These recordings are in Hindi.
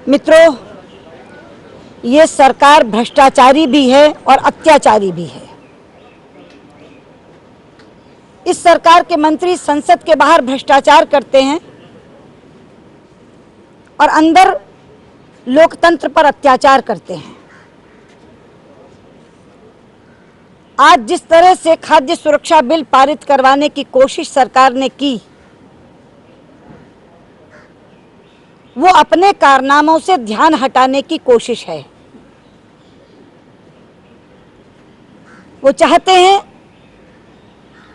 मित्रों, ये सरकार भ्रष्टाचारी भी है और अत्याचारी भी है। इस सरकार के मंत्री संसद के बाहर भ्रष्टाचार करते हैं और अंदर लोकतंत्र पर अत्याचार करते हैं। आज जिस तरह से खाद्य सुरक्षा बिल पारित करवाने की कोशिश सरकार ने की, वो अपने कारनामों से ध्यान हटाने की कोशिश है। वो चाहते हैं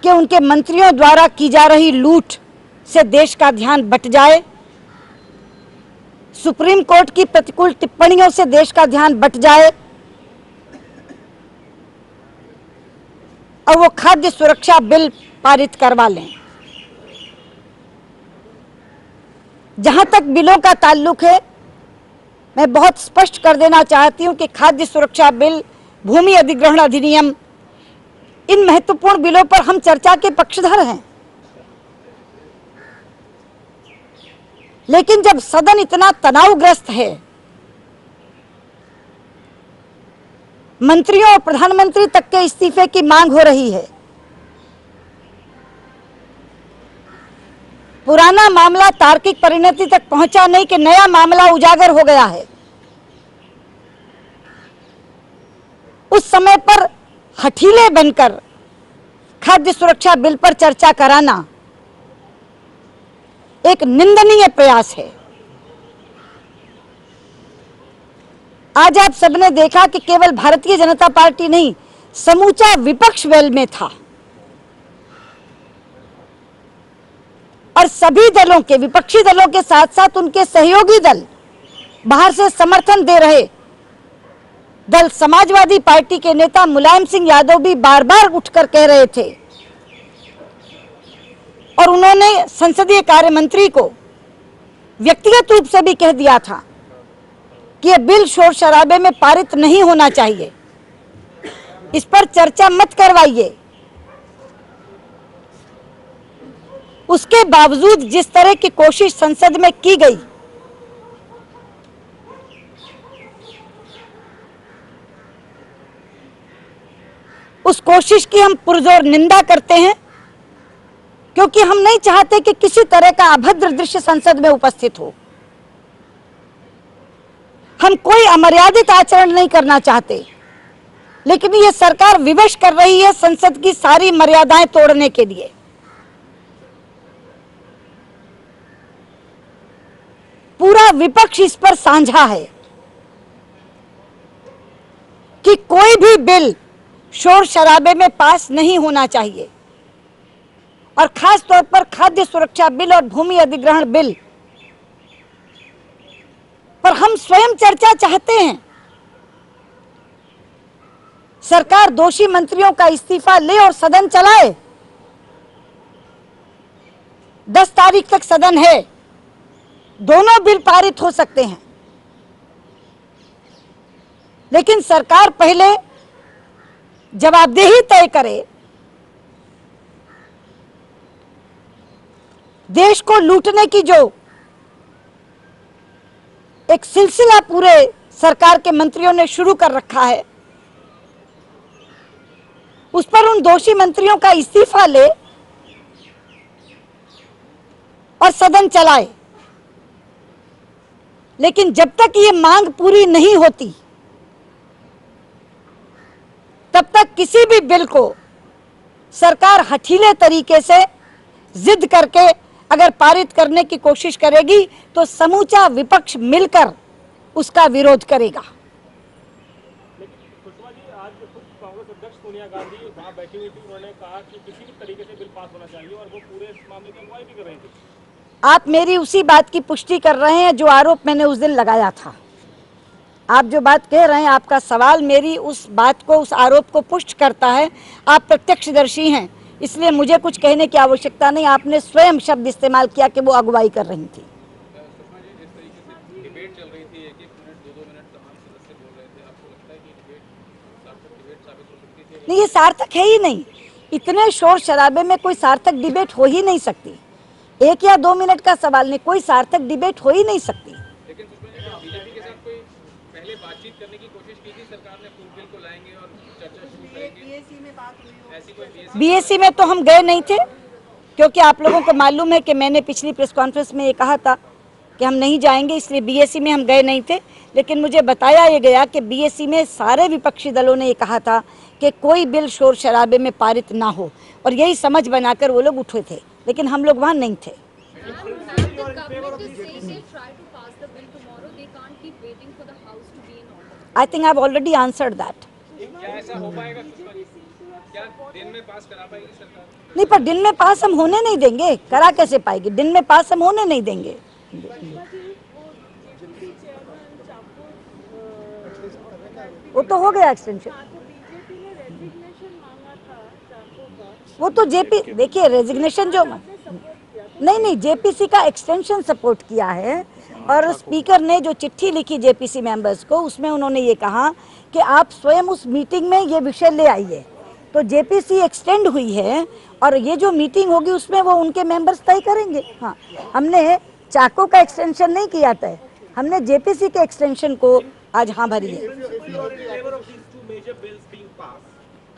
कि उनके मंत्रियों द्वारा की जा रही लूट से देश का ध्यान बट जाए, सुप्रीम कोर्ट की प्रतिकूल टिप्पणियों से देश का ध्यान बट जाए और वो खाद्य सुरक्षा बिल पारित करवा लें। जहां तक बिलों का ताल्लुक है, मैं बहुत स्पष्ट कर देना चाहती हूं कि खाद्य सुरक्षा बिल, भूमि अधिग्रहण अधिनियम, इन महत्वपूर्ण बिलों पर हम चर्चा के पक्षधर हैं। लेकिन जब सदन इतना तनावग्रस्त है, मंत्रियों और प्रधानमंत्री तक के इस्तीफे की मांग हो रही है, पुराना मामला तार्किक परिणति तक पहुंचा नहीं कि नया मामला उजागर हो गया है, उस समय पर हठीले बनकर खाद्य सुरक्षा बिल पर चर्चा कराना एक निंदनीय प्रयास है। आज आप सबने देखा कि केवल भारतीय जनता पार्टी नहीं, समूचा विपक्ष वेल में था और सभी दलों के, विपक्षी दलों के साथ साथ उनके सहयोगी दल, बाहर से समर्थन दे रहे दल, समाजवादी पार्टी के नेता मुलायम सिंह यादव भी बार बार उठकर कह रहे थे और उन्होंने संसदीय कार्य मंत्री को व्यक्तिगत रूप से भी कह दिया था कि यह बिल शोर शराबे में पारित नहीं होना चाहिए, इस पर चर्चा मत करवाइए। उसके बावजूद जिस तरह की कोशिश संसद में की गई, उस कोशिश की हम पुरजोर निंदा करते हैं, क्योंकि हम नहीं चाहते कि किसी तरह का अभद्र दृश्य संसद में उपस्थित हो। हम कोई अमर्यादित आचरण नहीं करना चाहते, लेकिन ये सरकार विवश कर रही है संसद की सारी मर्यादाएं तोड़ने के लिए। पूरा विपक्ष इस पर साझा है कि कोई भी बिल शोर शराबे में पास नहीं होना चाहिए और खास तौर पर खाद्य सुरक्षा बिल और भूमि अधिग्रहण बिल पर हम स्वयं चर्चा चाहते हैं। सरकार दोषी मंत्रियों का इस्तीफा ले और सदन चलाए। 10 तारीख तक सदन है, दोनों बिल पारित हो सकते हैं, लेकिन सरकार पहले जवाबदेही तय करे। देश को लूटने की जो एक सिलसिला पूरे सरकार के मंत्रियों ने शुरू कर रखा है, उस पर उन दोषी मंत्रियों का इस्तीफा ले और सदन चलाए। लेकिन जब तक ये मांग पूरी नहीं होती, तब तक किसी भी बिल को सरकार हठीले तरीके से जिद करके अगर पारित करने की कोशिश करेगी तो समूचा विपक्ष मिलकर उसका विरोध करेगा। सुषमा जी, आज खुद कांग्रेस अध्यक्ष सोनिया गांधी वहां बैठी हुई थी, उन्होंने कहा कि किसी भी तरीके से बिल पास होना चाहिए और वो पूरे इस मामले की अगुवाई भी कर रही थी। आप मेरी उसी बात की पुष्टि कर रहे हैं जो आरोप मैंने उस दिन लगाया था। आप जो बात कह रहे हैं, आपका सवाल मेरी उस बात को, उस आरोप को पुष्ट करता है। आप प्रत्यक्षदर्शी हैं, इसलिए मुझे कुछ कहने की आवश्यकता नहीं। आपने स्वयं शब्द इस्तेमाल किया कि वो अगुवाई कर रही थी। डिबेट चल रही थी, 1-1 मिनट 2-2 मिनट तमाम सदस्य बोल रहे थे, आपको लगता है कि डिबेट साबित हो सकती थी? नहीं, ये सार्थक है ही नहीं। इतने शोर शराबे में कोई सार्थक डिबेट हो ही नहीं सकती। 1 या 2 मिनट का सवाल नहीं, कोई सार्थक डिबेट हो ही नहीं सकती। लेकिन बातचीत करने की कोशिश की थी सरकार ने, फूल बिल को लाएंगे और चर्चा शुरू करेंगे, ऐसी कोई बीएससी में तो हम गए नहीं थे, क्योंकि आप लोगों को मालूम है कि मैंने पिछली प्रेस कॉन्फ्रेंस में ये कहा था कि हम नहीं जाएंगे, इसलिए बीएससी में हम गए नहीं थे। लेकिन मुझे बताया ये गया कि बीएससी में सारे विपक्षी दलों ने ये कहा था कि कोई बिल शोर शराबे में पारित ना हो, और यही समझ बनाकर वो लोग उठे थे, लेकिन हम लोग वहाँ नहीं थे। I think I've already answered that. क्या ऐसा हो पाएगा? क्या दिन में पास करा पाएगी सरकार? नहीं, पर दिन में पास हम होने नहीं देंगे। करा कैसे पाएगी? दिन में पास हम होने नहीं देंगे। वो तो हो गया एक्सटेंशन। वो तो जेपी, देखिए रेजिग्नेशन जो नहीं जेपीसी का एक्सटेंशन सपोर्ट किया है, और स्पीकर ने जो चिट्ठी लिखी जेपीसी मेंबर्स को, उसमें उन्होंने ये कहा कि आप स्वयं उस मीटिंग में ये विषय ले आइए। तो जेपीसी एक्सटेंड हुई है, और ये जो मीटिंग होगी उसमें वो उनके मेंबर्स तय करेंगे। हाँ, हमने चाको का एक्सटेंशन नहीं किया था, हमने जेपीसी के एक्सटेंशन को आज हाँ भरी है।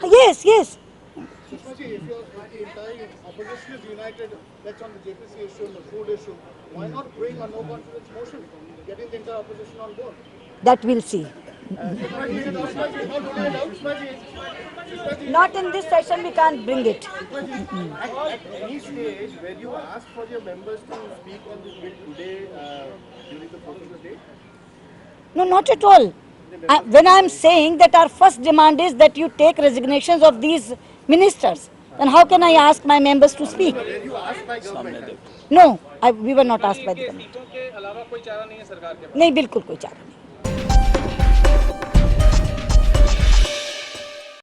Yes yes. Sushma ji, if the entire opposition is united, let's on the JPC issue and the food issue, why not bring a no confidence motion, getting the entire opposition on board? That we'll see. Not in this session, we can't bring it. At any stage where you ask for your members to speak on this bill today during the course of the day? No, not at all. When I am saying that our first demand is that you take resignations of these ministers, then how can I ask my members to speak? Were you asked by government? No, we were not asked by the government. इस्तीफों के अलावा कोई चारा नहीं है सरकार के पास? नहीं, बिल्कुल कोई चारा नहीं।